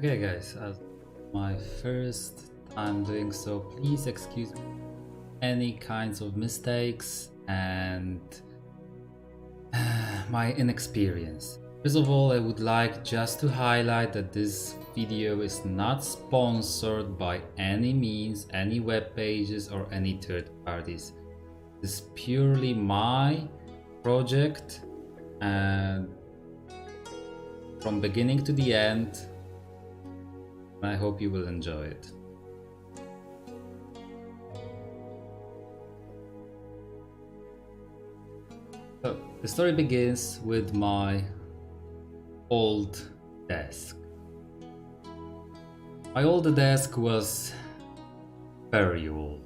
Okay guys, as my first time doing so, please excuse any kinds of mistakes and my inexperience. First of all, I would like just to highlight that this video is not sponsored by any means, any web pages or any third parties. This is purely my project and from beginning to the end. I hope you will enjoy it. So the story begins with my old desk. My old desk was very old.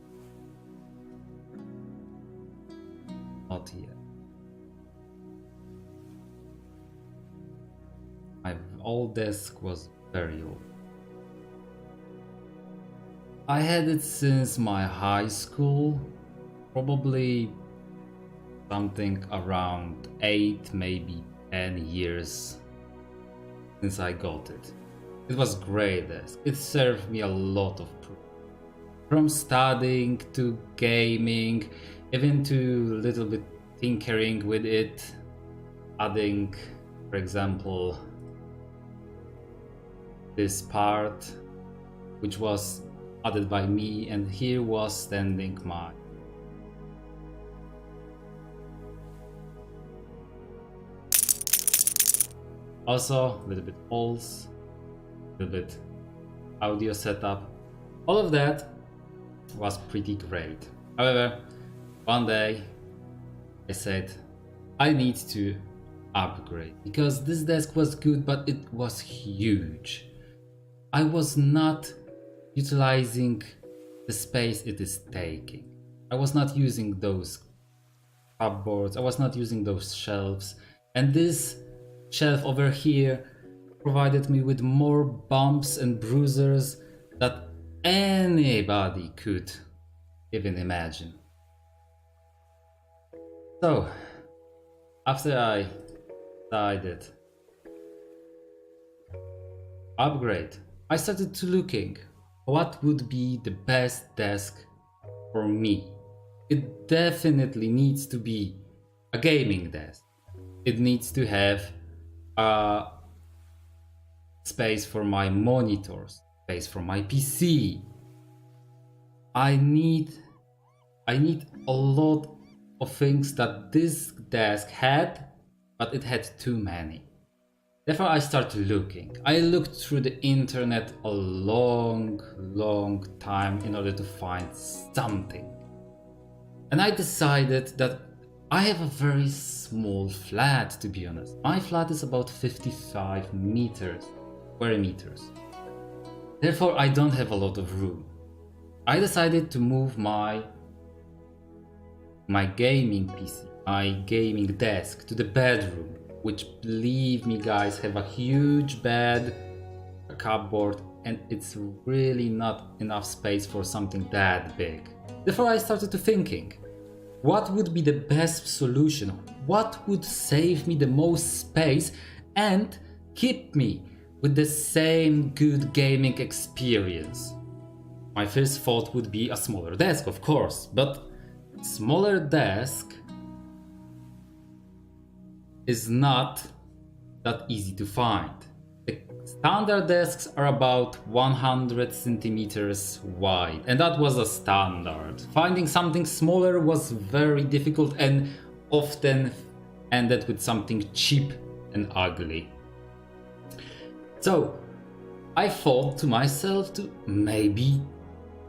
Not yet. My old desk was very old. I had it since my high school, probably something around 8, maybe 10 years since I got it. It was great desk. It served me a lot of from studying to gaming, even to little bit tinkering with it, adding, for example, this part which was added by me, and here was standing my also a little bit holes, a little bit audio setup. All of that was pretty great. However, one day I said I need to upgrade because this desk was good, but it was huge. I was not utilizing the space it is taking. I was not using those cupboards, I was not using those shelves, and this shelf over here provided me with more bumps and bruises that anybody could even imagine. So, after I decided upgrade, I started to looking what would be the best desk for me. It definitely needs to be a gaming desk. It needs to have a space for my monitors, space for my PC. I need a lot of things that this desk had, but it had too many. Therefore, I started looking. I looked through the internet a long time in order to find something. And I decided that I have a very small flat, to be honest. My flat is about 55 square meters. Therefore, I don't have a lot of room. I decided to move my gaming PC, my gaming desk to the bedroom, which, believe me guys, have a huge bed, a cupboard, and it's really not enough space for something that big. Therefore I started to thinking, what would be the best solution? What would save me the most space and keep me with the same good gaming experience? My first thought would be a smaller desk, of course, but smaller desk is not that easy to find. The standard desks are about 100 centimeters wide, and that was a standard. Finding something smaller was very difficult and often ended with something cheap and ugly. So I thought to myself, maybe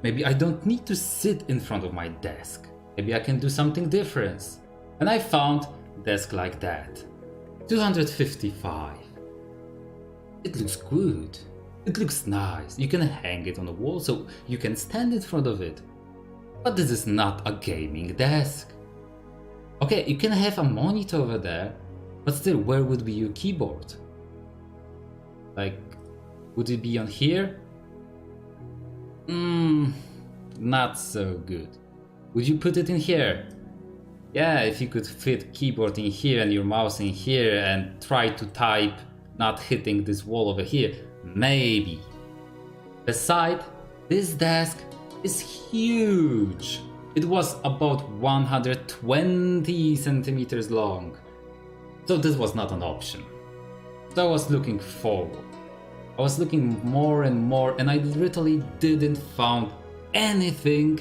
I don't need to sit in front of my desk. Maybe I can do something different. And I found a desk like that. 255. It looks good. It looks nice. You can hang it on the wall so you can stand in front of it. But this is not a gaming desk. Okay, you can have a monitor over there, but still, where would be your keyboard? Like, would it be on here? Not so good. Would you put it in here? Yeah, if you could fit keyboard in here and your mouse in here and try to type not hitting this wall over here, maybe. Beside, this desk is huge. It was about 120 centimeters long. So this was not an option. So I was looking forward. I was looking more and more, and I literally didn't find anything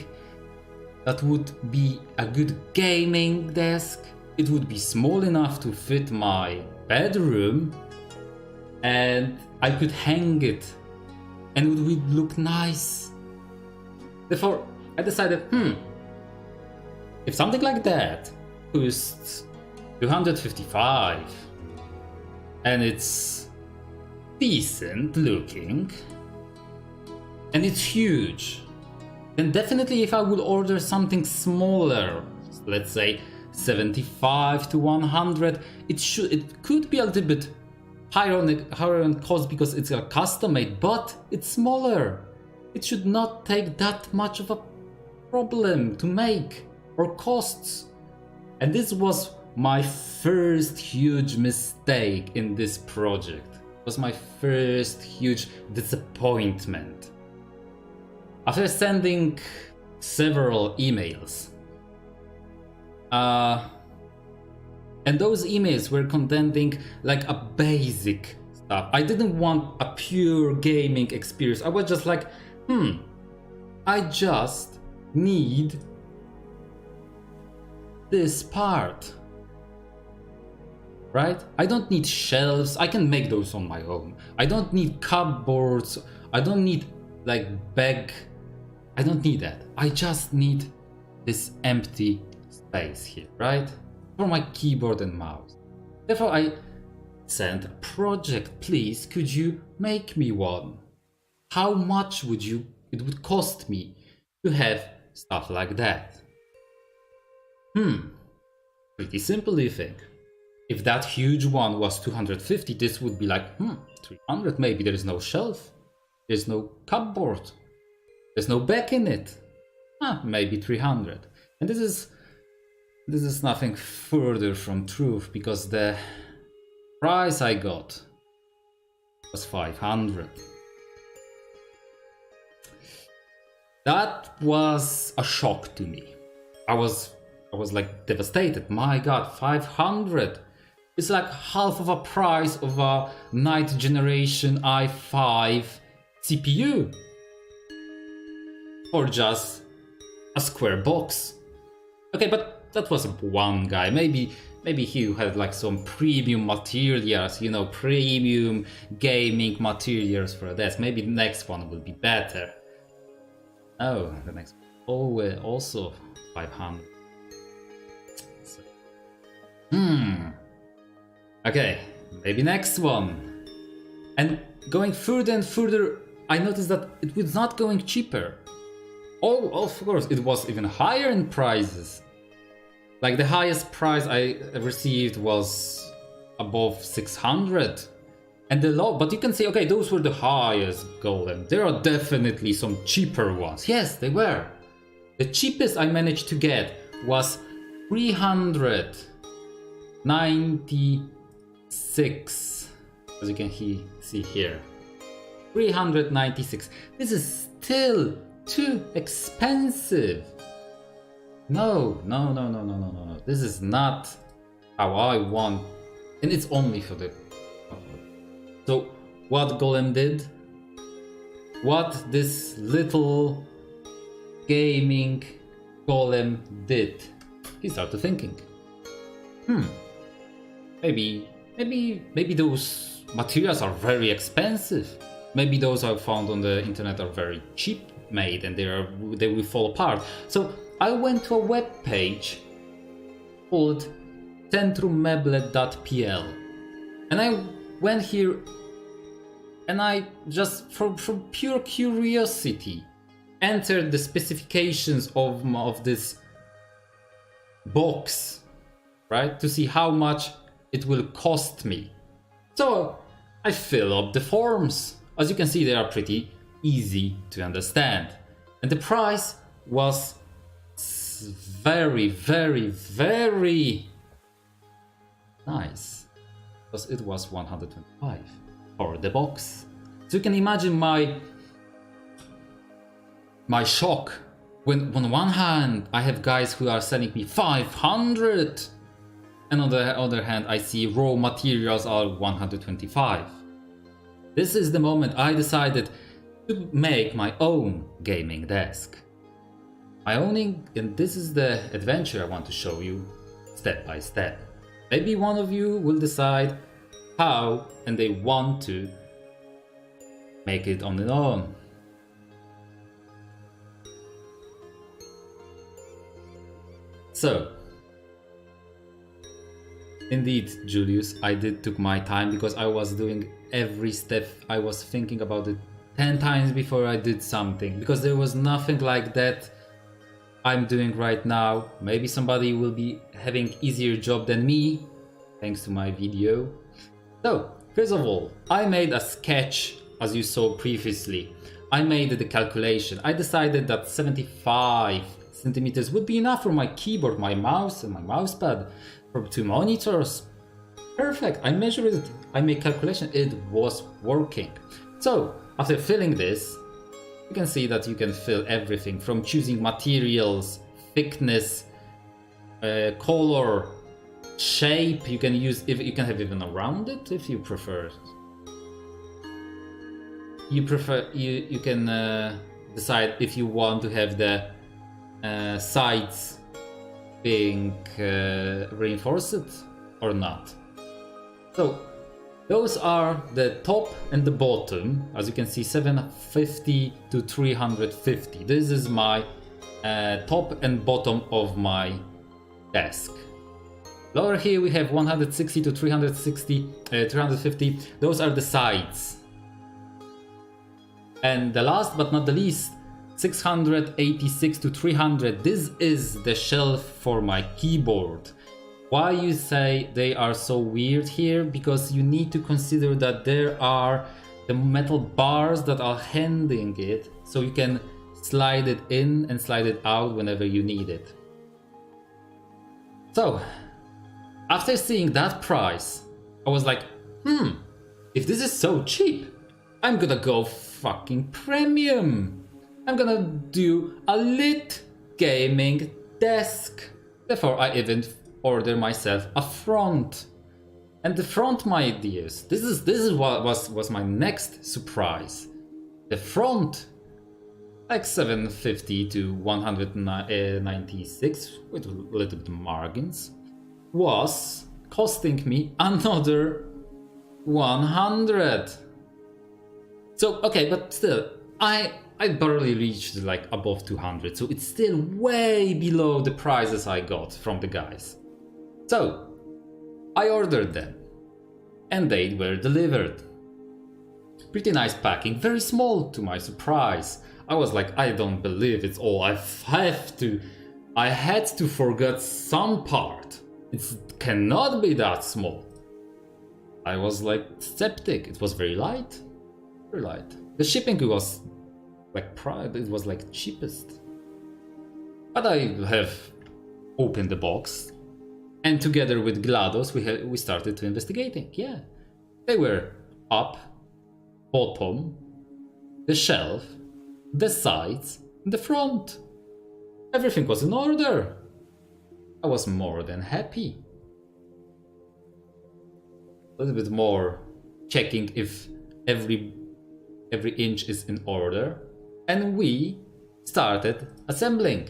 that would be a good gaming desk. It would be small enough to fit my bedroom, and I could hang it, and it would look nice. Therefore, I decided, if something like that costs 255 and it's decent looking and it's huge, then definitely if I would order something smaller, let's say 75 to 100, it could be a little bit higher on cost because it's a custom made, but it's smaller. It should not take that much of a problem to make or costs. And this was my first huge mistake in this project. It was my first huge disappointment. After sending several emails, and those emails were containing like a basic stuff. I didn't want a pure gaming experience. I was just like, I just need this part, right? I don't need shelves. I can make those on my own. I don't need cupboards. I don't need like bag. I don't need that. I just need this empty space here, right? For my keyboard and mouse. Therefore, I sent a project. Please, could you make me one? How much it would cost me to have stuff like that? Pretty simple, you think. If that huge one was 250, this would be like, 300 maybe. There is no shelf. There's no cupboard. There's no back in it. Maybe 300. And this is nothing further from truth, because the price I got was 500. That was a shock to me. I was like devastated. My god, 500. It's like half of a price of a 9th generation i5 CPU. Or just a square box. Okay, but that was one guy. Maybe he had like some premium materials, premium gaming materials for a desk. Maybe the next one will be better. Oh, the next one. Oh, also 500. So. Okay, maybe next one. And going further and further, I noticed that it was not going cheaper. Oh, of course, it was even higher in prices. Like the highest price I received was above 600. And the low, but you can say, okay, those were the highest Golem. There are definitely some cheaper ones. Yes, they were. The cheapest I managed to get was 396. As you can see here. 396. This is still too expensive. No. This is not how I want. And it's only for the... So what Golem did? What this little gaming Golem did? He started thinking. Maybe those materials are very expensive. Maybe those I found on the internet are very cheap made and they will fall apart. So I went to a web page called centrummeble.pl, and I went here and I just from pure curiosity entered the specifications of this box, right, to see how much it will cost me. So I fill up the forms. As you can see, they are pretty easy to understand, and the price was very nice, because it was 125 for the box. So you can imagine my shock when on one hand I have guys who are selling me 500, and on the other hand I see raw materials are 125. This is the moment I decided to make my own gaming desk. And this is the adventure I want to show you step by step. Maybe one of you will decide how and they want to make it on their own. So, indeed, Julius, I took my time because I was doing every step. I was thinking about it 10 times before I did something, because there was nothing like that I'm doing right now. Maybe somebody will be having easier job than me, thanks to my video. So, first of all, I made a sketch, as you saw previously. I made the calculation. I decided that 75 centimeters would be enough for my keyboard, my mouse, and my mousepad, for 2 monitors. Perfect. I measured it. I made calculation. It was working. So, after filling this, you can see that you can fill everything from choosing materials, thickness, color, shape. You can use, if you can have even around it if you prefer. You can decide if you want to have the sides being reinforced or not. So those are the top and the bottom. As you can see, 750 to 350. This is my top and bottom of my desk. Lower here we have 160 to 350. Those are the sides. And the last but not the least, 686 to 300. This is the shelf for my keyboard. Why you say they are so weird here? Because you need to consider that there are the metal bars that are handling it, so you can slide it in and slide it out whenever you need it. So, after seeing that price, I was like, if this is so cheap, I'm gonna go fucking premium. I'm gonna do a lit gaming desk. Therefore, I even order myself a front. And the front, my dears, this is what was my next surprise. The front, like 750 to 196 with a little bit margins, was costing me another 100. So okay, but still, I barely reached like above 200, so it's still way below the prices I got from the guys. So I ordered them and they were delivered. Pretty nice packing, very small to my surprise. I was like, I don't believe it's all. I had to forget some part. It cannot be that small. I was like skeptic. It was very light. Very light. The shipping was like it was like cheapest. But I have opened the box, and together with GLaDOS we started to investigating. Yeah, they were up, bottom, the shelf, the sides, and the front. Everything was in order. I was more than happy. A little bit more checking if every inch is in order, and we started assembling.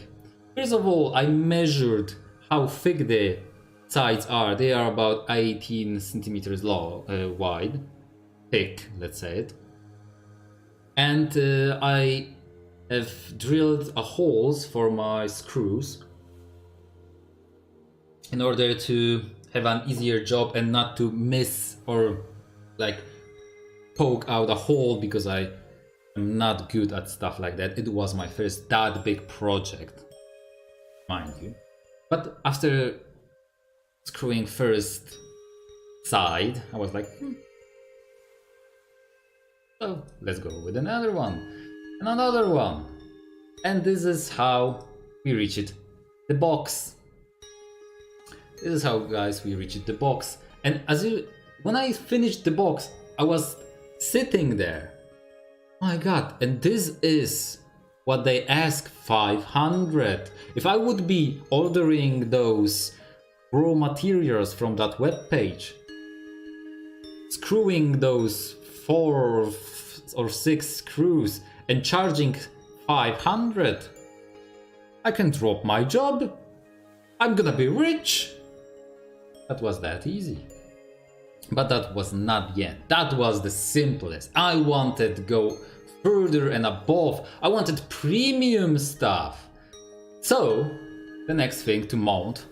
First of all, I measured how thick the sides are. They are about 18 centimeters long, wide, thick, let's say it. And I have drilled a holes for my screws in order to have an easier job and not to miss or like poke out a hole, because I am not good at stuff like that. It was my first that big project, mind you. But after screwing first side, I was like, so let's go with another one and another one. And this is how we reached the box. This is how, guys, we reached the box. And when I finished the box, I was sitting there My god, and this is what they ask, 500. If I would be ordering those raw materials from that web page, screwing those 4 or 6 screws and charging 500, I can drop my job. I'm gonna be rich. That was that easy. But that was not yet. That was the simplest. I wanted to go further and above. I wanted premium stuff. So, the next thing to mount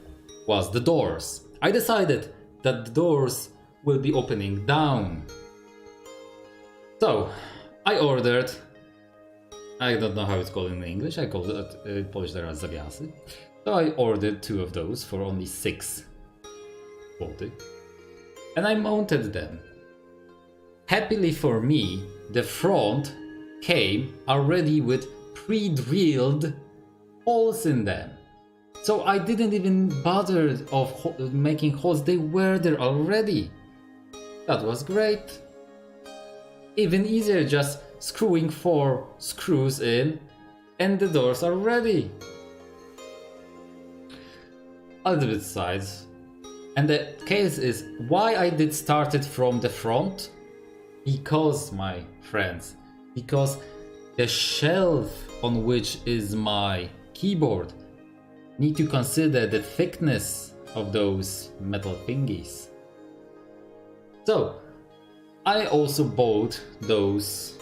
was the doors. I decided that the doors will be opening down. So, I ordered, I don't know how it's called in English, I called it in Polish there as zawiasy. So I ordered 2 of those for only 6 zloty. And I mounted them. Happily for me, the front came already with pre-drilled holes in them. So I didn't even bother of making holes, they were there already. That was great. Even easier, just screwing 4 screws in and the doors are ready. A little bit sides. And the case is why I did start it from the front. Because, my friends, because the shelf on which is my keyboard need to consider the thickness of those metal thingies. So I also bought those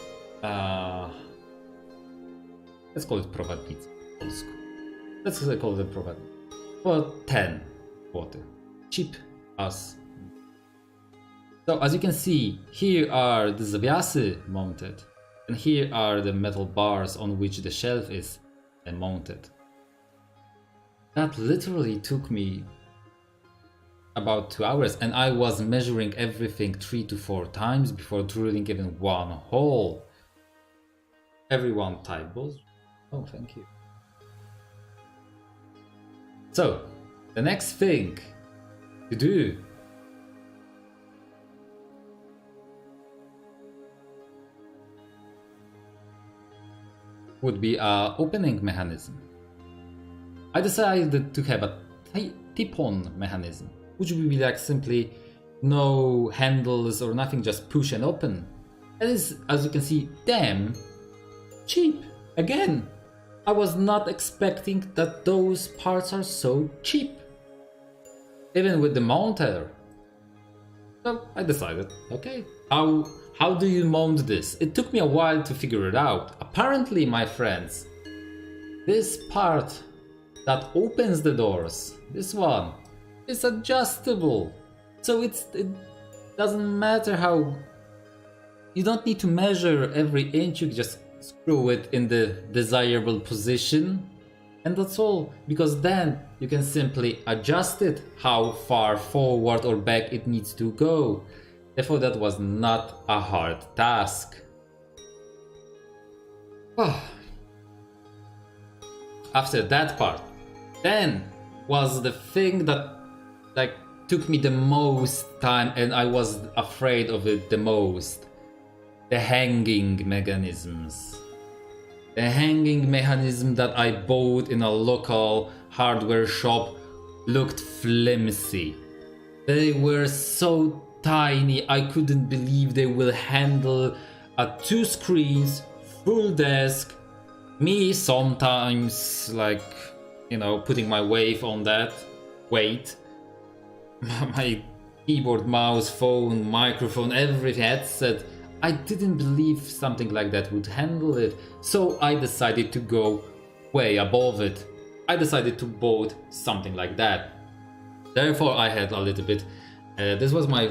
let's call it prowadnicy. Let's call them prowadnicy for 10 zloty. Cheap as. So as you can see, here are the zawiasy mounted, and here are the metal bars on which the shelf is mounted. That literally took me about 2 hours, and I was measuring everything 3 to 4 times before drilling even one hole. Everyone type balls. Oh, thank you. So, the next thing to do would be a opening mechanism. I decided to have a tip-on mechanism, which would be like simply no handles or nothing, just push and open. And it's, as you can see, damn cheap. Again, I was not expecting that those parts are so cheap. Even with the mounter. So I decided, okay, how do you mount this? It took me a while to figure it out. Apparently, my friends, this part that opens the doors, this one, is adjustable. So it doesn't matter how, you don't need to measure every inch, you just screw it in the desirable position. And that's all, because then you can simply adjust it how far forward or back it needs to go. Therefore, that was not a hard task. After that part, then was the thing that like took me the most time and I was afraid of it the most. The hanging mechanisms. The hanging mechanism that I bought in a local hardware shop looked flimsy. They were so tiny, I couldn't believe they will handle 2 screens, full desk, me sometimes like, you know, putting my weight on that, my keyboard, mouse, phone, microphone, everything, headset. I didn't believe something like that would handle it, so I decided to go way above it. I decided to build something like that. Therefore, I had a little bit. This was my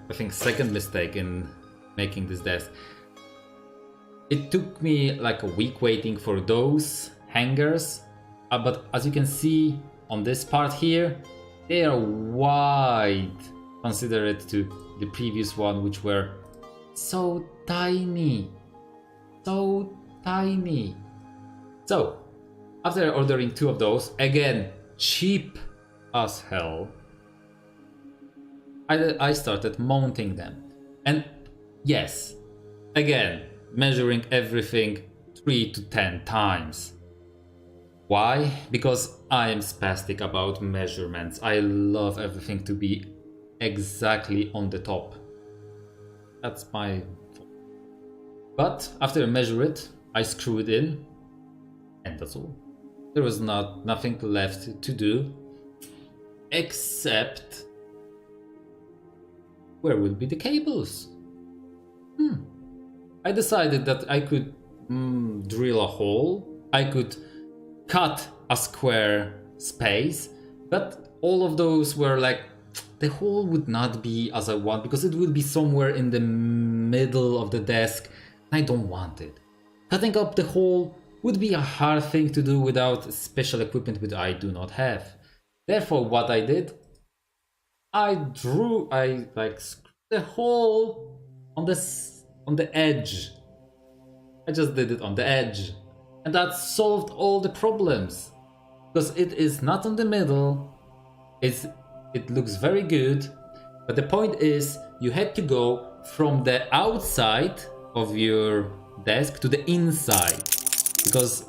I think second mistake in making this desk. It took me like a week waiting for those hangers, but as you can see on this part here, they are wide considered to the previous one, which were so tiny, so tiny. So after ordering 2 of those, again cheap as hell, I started mounting them. And yes, again, measuring everything 3 to 10 times. Why? Because I am spastic about measurements. I love everything to be exactly on the top. That's my fault. But after I measure it, I screw it in, and that's all. There was nothing left to do, except where will be the cables? I decided that I could drill a hole, I could cut a square space, but all of those were like, the hole would not be as I want because it would be somewhere in the middle of the desk. I don't want it. Cutting up the hole would be a hard thing to do without special equipment which I do not have. Therefore, what I did, I screwed the hole on the edge. I just did it on the edge, and that solved all the problems because it is not in the middle. It looks very good, but the point is you had to go from the outside of your desk to the inside, because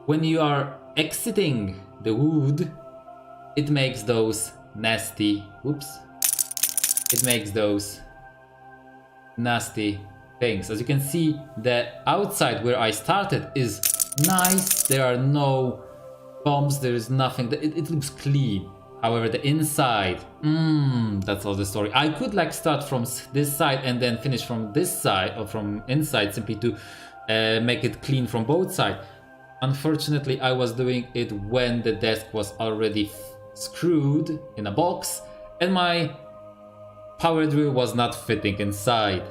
when you are exiting the wood, it makes those nasty things. As you can see, the outside where I started is nice. There are no bumps, there is nothing. It looks clean. However, the inside, that's all the story. I could like start from this side and then finish from this side or from inside, simply to make it clean from both sides. Unfortunately, I was doing it when the desk was already screwed in a box and my power drill was not fitting inside.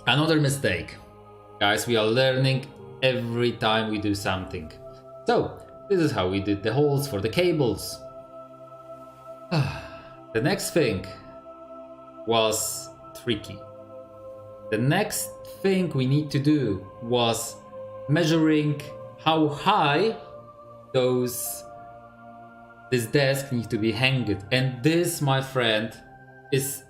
Another mistake. Guys, we are learning every time we do something. So, this is how we did the holes for the cables. The next thing was tricky. The next thing we need to do was measuring how high this desk needs to be hanged. And this, my friend, it's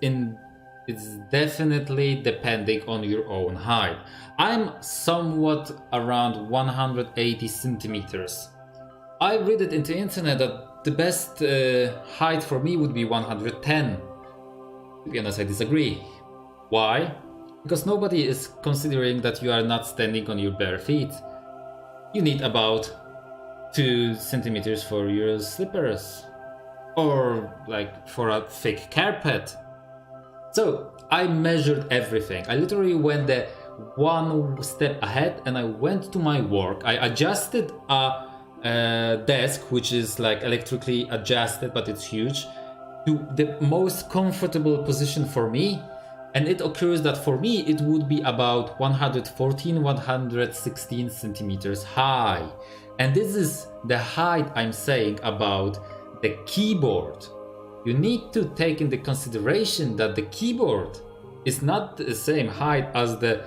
definitely depending on your own height. I'm somewhat around 180 centimeters. I read it in the internet that the best height for me would be 110. To be honest, I disagree. Why? Because nobody is considering that you are not standing on your bare feet. You need about 2 centimeters for your slippers, or like for a thick carpet. So I measured everything. I literally went the one step ahead and I went to my work. I adjusted a desk, which is like electrically adjusted, but it's huge, to the most comfortable position for me. And it occurs that for me it would be about 116 centimeters high. And this is the height I'm saying about the keyboard. You need to take into consideration that the keyboard is not the same height as the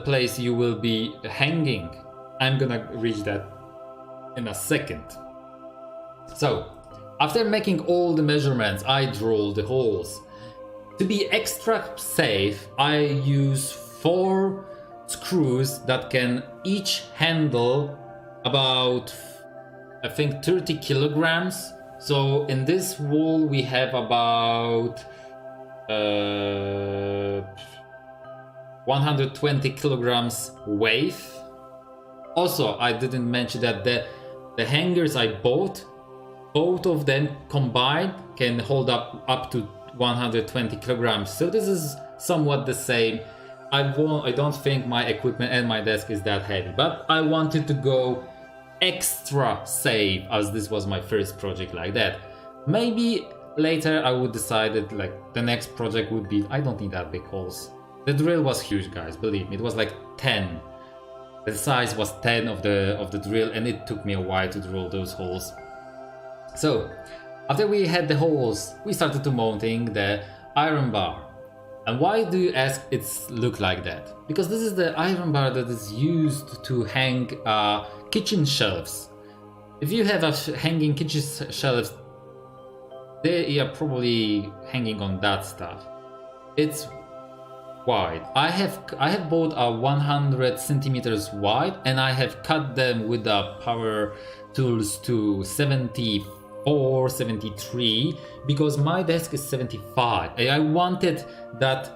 place you will be hanging. I'm gonna reach that in a second. So, after making all the measurements, I drilled the holes. To be extra safe, I use 4 screws that can each handle about, I think, 30 kilograms. So in this wall we have about 120 kilograms weight. Also, I didn't mention that the hangers I bought, both of them combined can hold up to 120 kilograms. So this is somewhat the same. I don't think my equipment and my desk is that heavy, but I wanted to go extra safe as this was my first project like that. Maybe later I would decide that like the next project would be, I don't need that big holes. The drill was huge, guys, believe me. It was like 10. The size was 10 of the drill, and it took me a while to drill those holes. So after we had the holes, we started to mounting the iron bar. And why do you ask it's look like that? Because this is the iron bar that is used to hang kitchen shelves. If you have a hanging kitchen shelves, they are probably hanging on that stuff. It's wide. I have bought a 100 centimeters wide, and I have cut them with the power tools to 74, 73, because my desk is 75. And I wanted that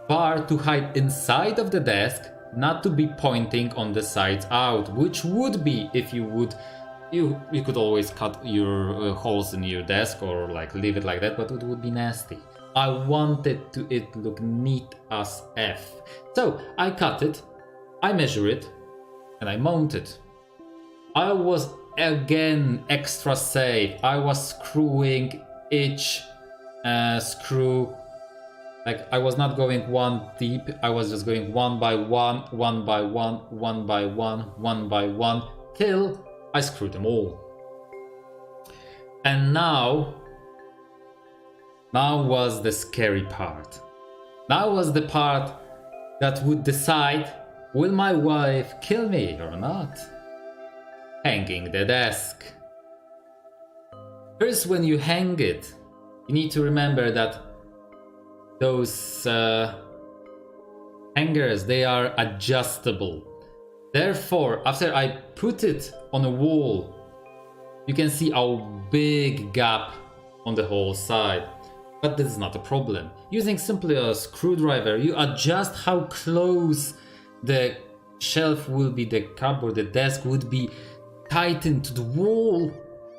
bar to hide inside of the desk, not to be pointing on the sides out, which would be if you would. You could always cut your holes in your desk or like leave it like that, but it would be nasty. I wanted it look neat as F. So I cut it, I measure it, and I mount it. I was again extra safe. I was screwing each screw. Like I was not going one deep, I was just going one by one, one by one, one by one, one by one, till I screwed them all. And now was the scary part. Now was the part that would decide, will my wife kill me or not? Hanging the desk. First, when you hang it, you need to remember that those hangers, they are adjustable. Therefore, after I put it on a wall, you can see a big gap on the whole side. But this is not a problem. Using simply a screwdriver, you adjust how close the shelf will be, the cupboard, the desk would be tightened to the wall.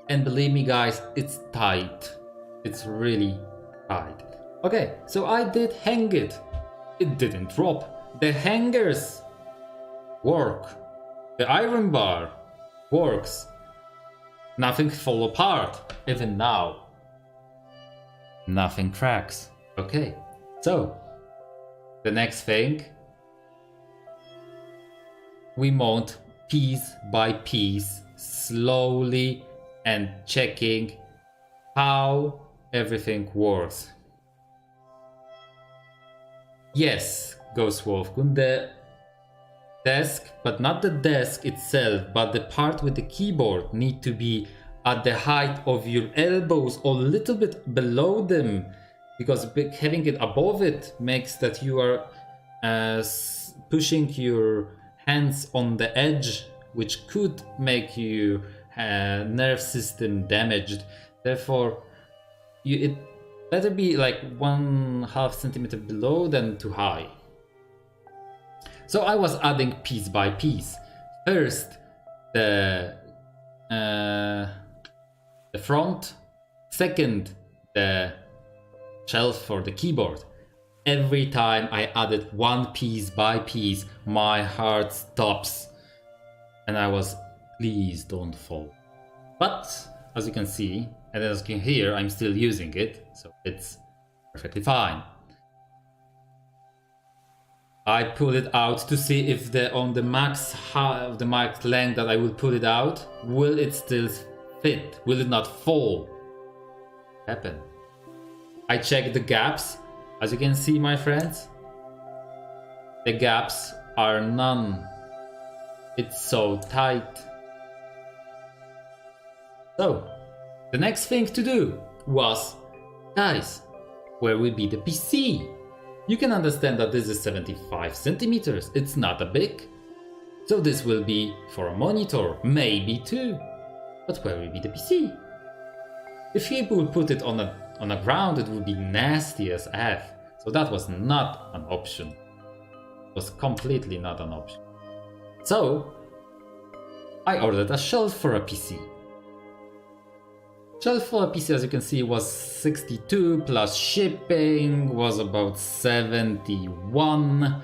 And believe me guys, it's tight. It's really tight. Okay, so I did hang it. It didn't drop. The hangers work. The iron bar works. Nothing fall apart, even now. Nothing cracks. Okay, so the next thing, we mount piece by piece, slowly, and checking how everything works. Yes, goes Wolfgun, the desk, but not the desk itself, but the part with the keyboard need to be at the height of your elbows or a little bit below them, because having it above it makes that you are pushing your hands on the edge, which could make your nerve system damaged. Therefore, it better be like 1/2 centimeter below than too high. So I was adding piece by piece. First, the front. Second, the shelf for the keyboard. Every time I added one piece by piece, my heart stops. And I was, please don't fall. But, as you can see, and as you can hear, I'm still using it, so it's perfectly fine. I pull it out to see if on the max length that I will pull it out, will it still fit? Will it not fall? Happen. I check the gaps. As you can see, my friends, the gaps are none. It's so tight. So, the next thing to do was, guys, where will be the PC? You can understand that this is 75 centimeters. It's not a big. So this will be for a monitor, maybe two. But where will be the PC? If people would put it on a ground, it would be nasty as F. So that was not an option. It was completely not an option. So I ordered a shelf for a PC. Shelf for a PC, as you can see, was 62 plus shipping was about 71.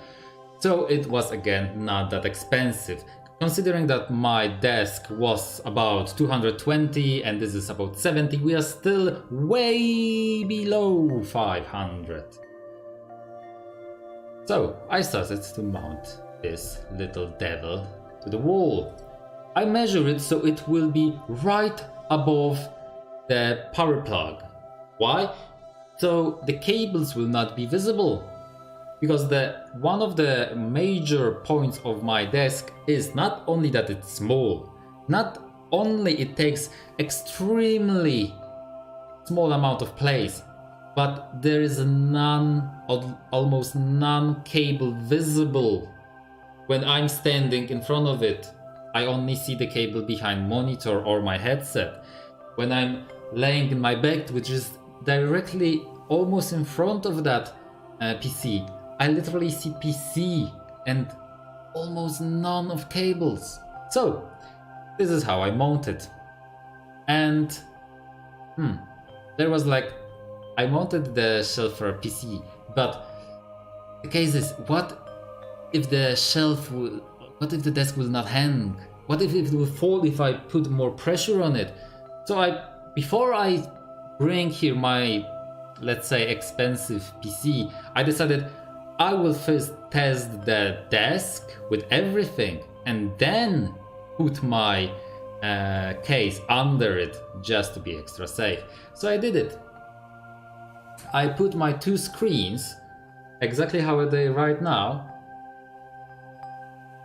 So it was again not that expensive. Considering that my desk was about 220 and this is about 70, we are still way below 500. So I started to mount this little devil to the wall. I measure it so it will be right above the power plug. Why? So the cables will not be visible. Because one of the major points of my desk is not only that it's small, not only it takes extremely small amount of place, but there is none, almost none cable visible when I'm standing in front of it. I only see the cable behind monitor or my headset. When I'm laying in my bed, which is directly almost in front of that PC, I literally see PC and almost none of cables. So this is how I mount it. And there was like, I mounted the shelf for a PC, but the case is, what if the shelf will, what if the desk will not hang? What if it will fall if I put more pressure on it? So before I bring here my, let's say, expensive PC, I decided I will first test the desk with everything and then put my case under it just to be extra safe. So I did it. I put my two screens exactly how they are right now,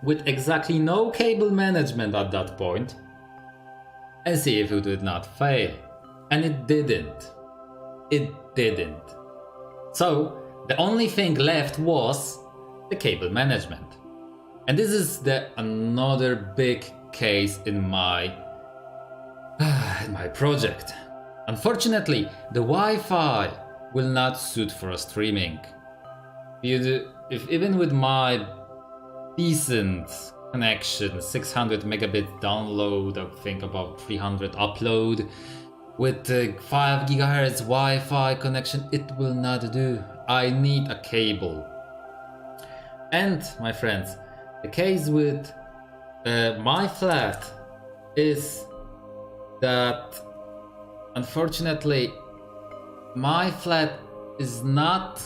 with exactly no cable management at that point, and see if it would not fail. And it didn't. It didn't. So the only thing left was the cable management. And this is another big case in my project. Unfortunately, the Wi-Fi will not suit for streaming. If even with my decent connection, 600 megabit download, I think about 300 upload, with 5 gigahertz Wi-Fi connection, it will not do. I need a cable. And my friends, the case with my flat is that unfortunately my flat is not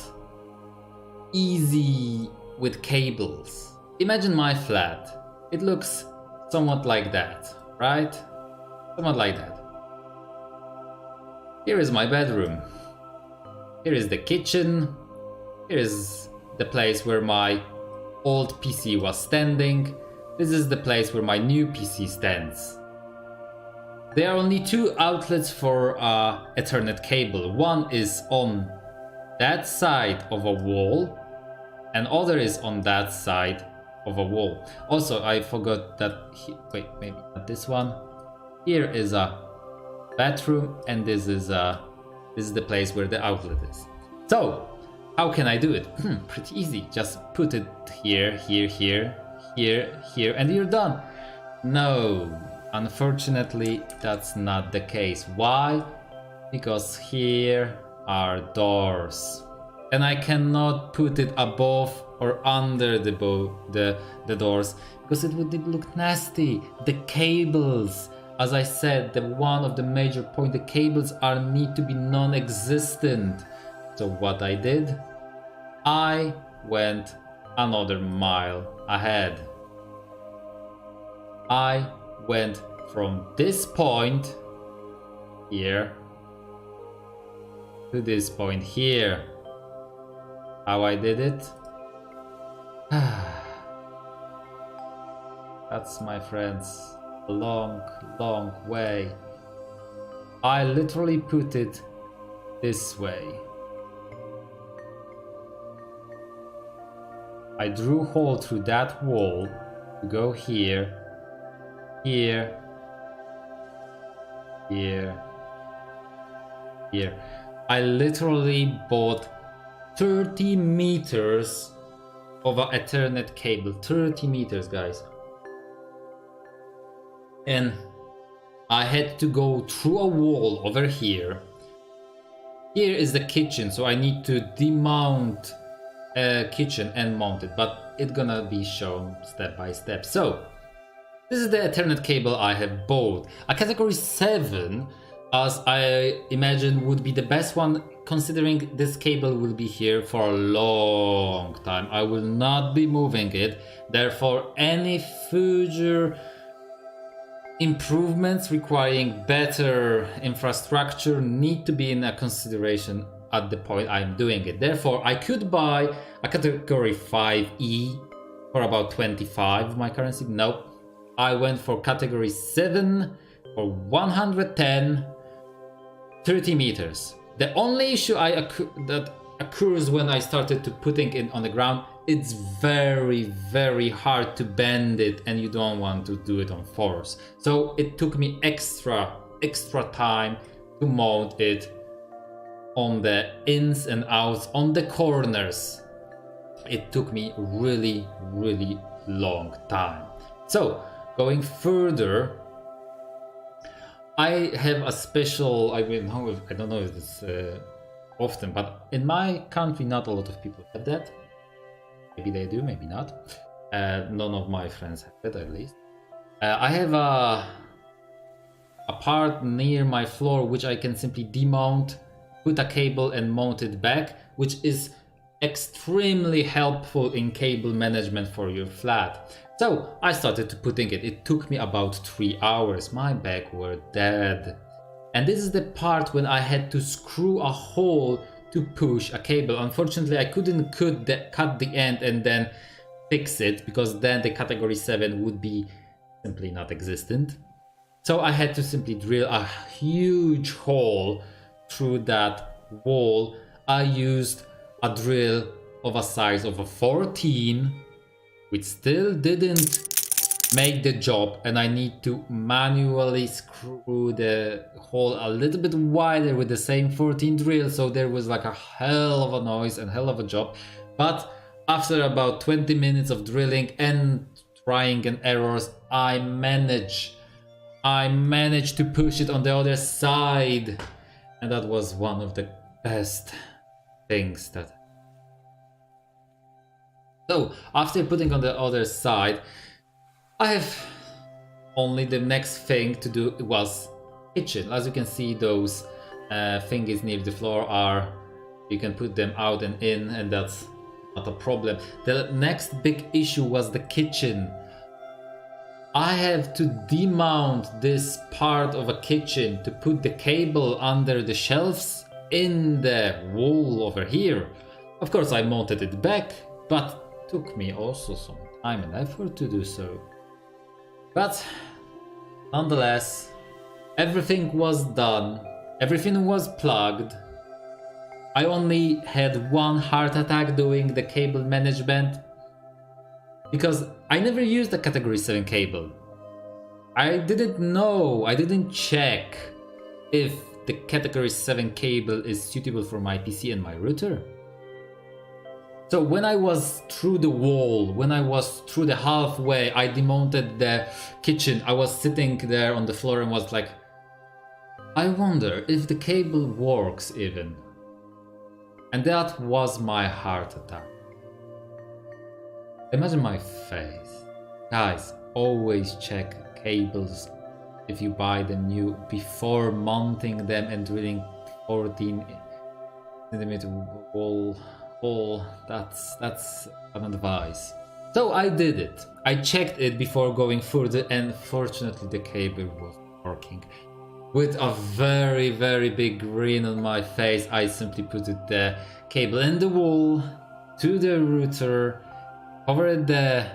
easy with cables. Imagine my flat. It looks somewhat like that, right? Somewhat like that. Here is my bedroom. Here is the kitchen. Here is the place where my old PC was standing. This is the place where my new PC stands. There are only two outlets for Ethernet cable. One is on that side of a wall, and other is on that side of a wall. Also, I forgot that. Wait, maybe not this one. Here is a bathroom, and this is the place where the outlet is. So, how can I do it? Pretty easy. Just put it here, here, here, here, here, and you're done. No, unfortunately, that's not the case. Why? Because here are doors, and I cannot put it above or under the doors because it would look nasty. The cables, as I said, one of the major point, the cables need to be non-existent. So what I did, I went another mile ahead. I went from this point here to this point here. How I did it? That's, my friends, a long, long way. I literally put it this way. I drew a hole through that wall to go here, here, here, here. I literally bought 30 meters of an Ethernet cable. 30 meters, guys. And I had to go through a wall over here. Here is the kitchen, so I need to demount a kitchen and mount it, but it's gonna be shown step by step. So this is the Ethernet cable I have bought. A category 7, as I imagine would be the best one, considering this cable will be here for a long time. I will not be moving it. Therefore, any future improvements requiring better infrastructure need to be in a consideration at the point I'm doing it. Therefore, I could buy a category 5E for about 25 of my currency. Nope. I went for category 7 for 110, 30 meters. The only issue that occurs when I started to putting it on the ground, it's very hard to bend it, and you don't want to do it on force. So it took me extra time to mount it on the ins and outs, on the corners. It took me really long time. So going further, I have a special, I don't know if it's often, but in my country not a lot of people have that. Maybe they do, maybe not. None of my friends have it, at least. I have a part near my floor which I can simply demount, put a cable and mount it back, which is extremely helpful in cable management for your flat. So I started to putting it. It took me about 3 hours. My back were dead. And this is the part when I had to screw a hole to push a cable. Unfortunately, I couldn't cut the end and then fix it, because then the category 7 would be simply not existent. So I had to simply drill a huge hole through that wall. I used a drill of a size of a 14, which still didn't make the job, and I need to manually screw the hole a little bit wider with the same 14 drill. So there was like a hell of a noise and hell of a job. But after about 20 minutes of drilling and trying and errors, I managed to push it on the other side, and that was one of the best things that. So after putting on the other side, I have only the next thing to do was kitchen. As you can see, those thingies near the floor are, you can put them out and in, and that's not a problem. The next big issue was the kitchen. I have to demount this part of a kitchen to put the cable under the shelves in the wall over here. Of course, I mounted it back, but took me also some time and effort to do so. But nonetheless, everything was done, everything was plugged. I only had one heart attack doing the cable management, because I never used the category 7 cable. I didn't check if the category 7 cable is suitable for my PC and my router. So when I was through the wall, when I was through the halfway, I demounted the kitchen. I was sitting there on the floor and was like, I wonder if the cable works even. And that was my heart attack. Imagine my face. Guys, always check cables if you buy them new before mounting them and drilling 14 centimeter wall. That's an advice. So I did it. I checked it before going further, and fortunately the cable was working. With a very big grin on my face, I simply put the cable in the wall to the router, covered the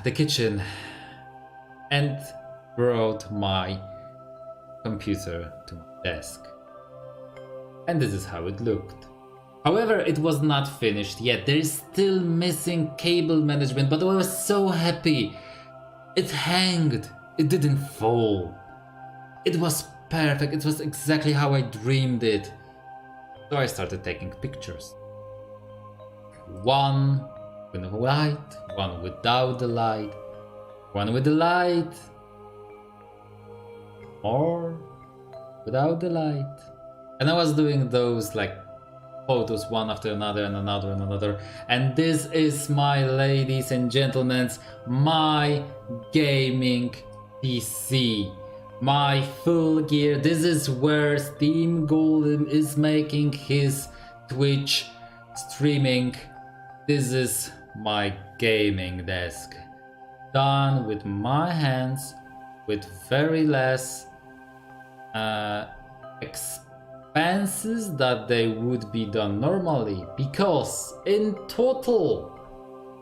kitchen, and brought my computer to my desk. And this is how it looked. However, it was not finished yet. There is still missing cable management, but I was so happy. It hanged. It didn't fall. It was perfect. It was exactly how I dreamed it. So I started taking pictures. One with the light, one without the light, one with the light, more without the light. And I was doing those like photos one after another and another and another. And this is, my ladies and gentlemen, my gaming PC. My full gear. This is where Steam Golem is making his Twitch streaming. This is my gaming desk. Done with my hands, with very less expenses that they would be done normally, because in total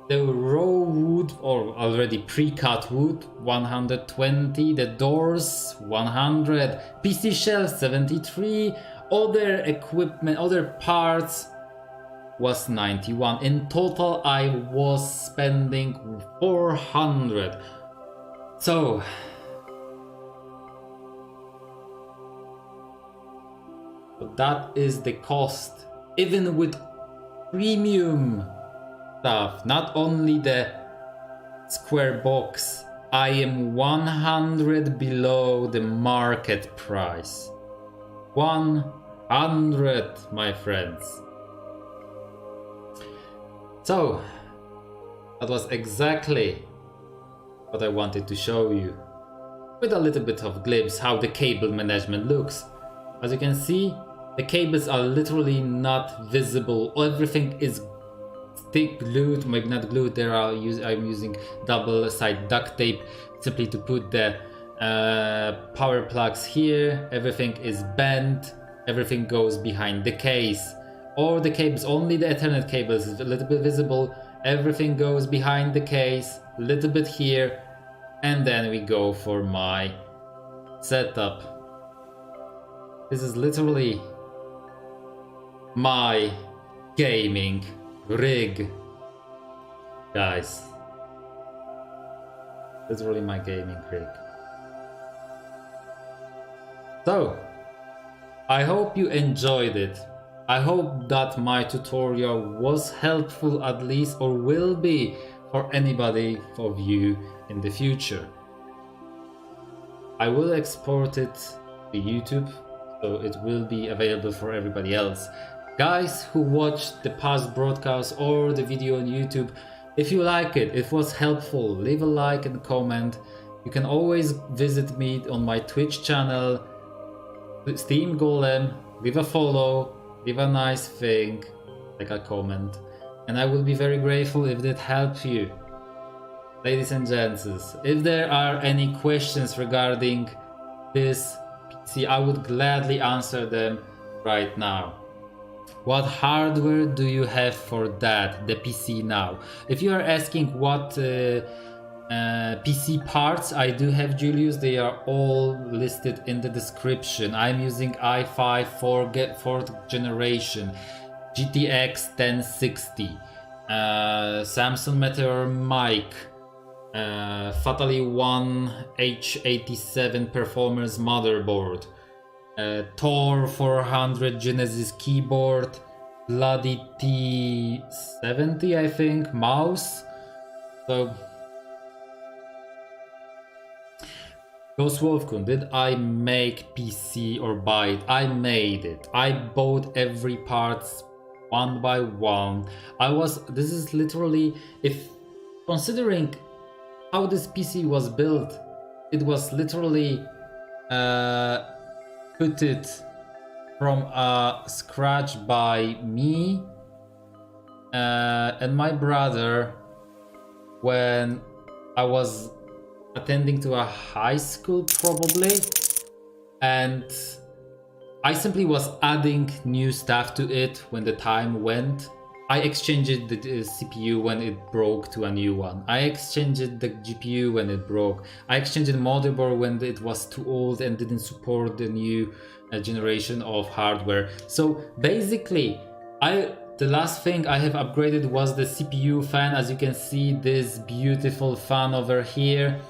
The raw wood or already pre-cut wood 120, the doors 100, PC shelf 73, other equipment, other parts was 91. In total I was spending 400. So that is the cost, even with premium stuff, not only the square box. I am 100 below the market price. 100, my friends. So that was exactly what I wanted to show you, with a little bit of glimpse how the cable management looks. As you can see, the cables are literally not visible. Everything is stick glued, maybe not glued. I'm using double-sided duct tape simply to put the power plugs here. Everything is bent. Everything goes behind the case. Or the cables, only the Ethernet cables is a little bit visible. Everything goes behind the case, a little bit here, and then we go for my setup. This is literally my gaming rig, guys. Literally my gaming rig. So I hope you enjoyed it. I hope that my tutorial was helpful at least, or will be for anybody of you in the future. I will export it to YouTube, so it will be available for everybody else. Guys who watched the past broadcast or the video on YouTube, if you like it, if it was helpful, leave a like and comment. You can always visit me on my Twitch channel, Steam Golem, leave a follow, leave a nice thing, like a comment, and I will be very grateful if that helps you. Ladies and gents, if there are any questions regarding this PC, I would gladly answer them right now. What hardware do you have for that, the PC now? If you are asking what PC parts I do have, Julius, they are all listed in the description. I'm using i5 4th generation, GTX 1060, Samsung Meteor mic, Fatally One H87 performance motherboard, Tor 400 Genesis keyboard, Bloody T70 I think mouse. So Ghost Wolfkun, did I make PC or buy it? I made it. I bought every parts one by one. This is literally, if considering how this PC was built, it was literally put it from scratch by me and my brother when I was attending to a high school probably, and I simply was adding new stuff to it when the time went. I exchanged the CPU when it broke to a new one. I exchanged the GPU when it broke. I exchanged the motherboard when it was too old and didn't support the new generation of hardware. So basically, the last thing I have upgraded was the CPU fan. As you can see, this beautiful fan over here.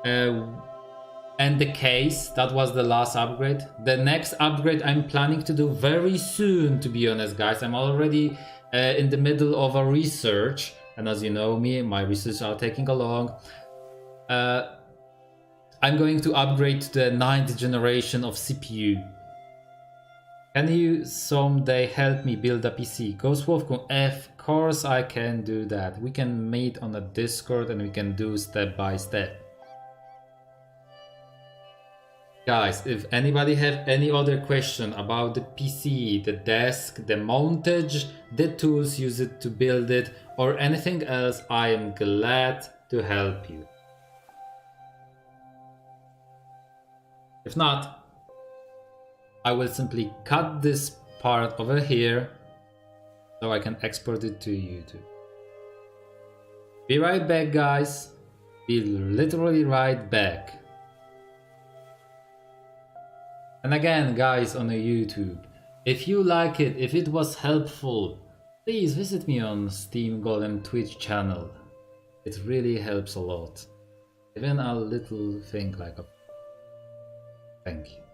And the case, that was the last upgrade. The next upgrade I'm planning to do very soon, to be honest, guys. I'm already in the middle of a research, and as you know me, my research are taking along. I'm going to upgrade to the 9th generation of CPU. Can you someday help me build a PC? Ghost Wolfkun, of course I can do that. We can meet on a Discord and we can do step by step. Guys, if anybody have any other question about the PC, the desk, the montage, the tools used to build it, or anything else, I am glad to help you. If not, I will simply cut this part over here so I can export it to YouTube. Be right back, guys. Be literally right back. And again, guys, on the YouTube, if you like it, if it was helpful, please visit me on Steam Golem Twitch channel. It really helps a lot. Even a little thing like a thank you.